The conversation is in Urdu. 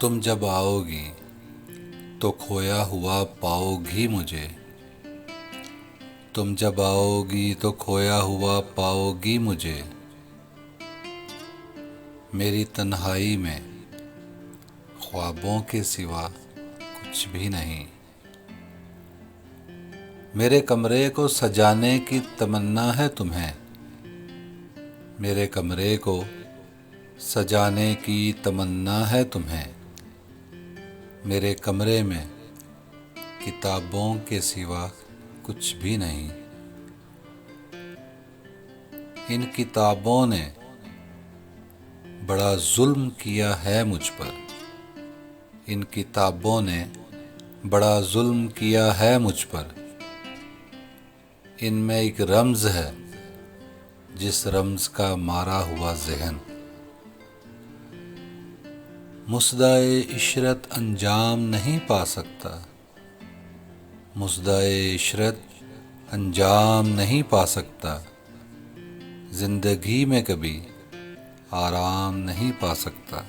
تم جب آؤ گی تو کھویا ہوا پاؤ گی مجھے، تم جب آؤ گی تو کھویا ہوا پاؤ گی مجھے، میری تنہائی میں خوابوں کے سوا کچھ بھی نہیں۔ میرے کمرے کو سجانے کی تمنا ہے تمہیں، میرے کمرے کو سجانے کی تمنا ہے تمہیں، میرے کمرے میں کتابوں کے سوا کچھ بھی نہیں۔ ان کتابوں نے بڑا ظلم کیا ہے مجھ پر، ان کتابوں نے بڑا ظلم کیا ہے مجھ پر، ان میں ایک رمز ہے جس رمز کا مارا ہوا ذہن۔ مصدعِ عشرت انجام نہیں پا سکتا، مصدعِ عشرت انجام نہیں پا سکتا، زندگی میں کبھی آرام نہیں پا سکتا۔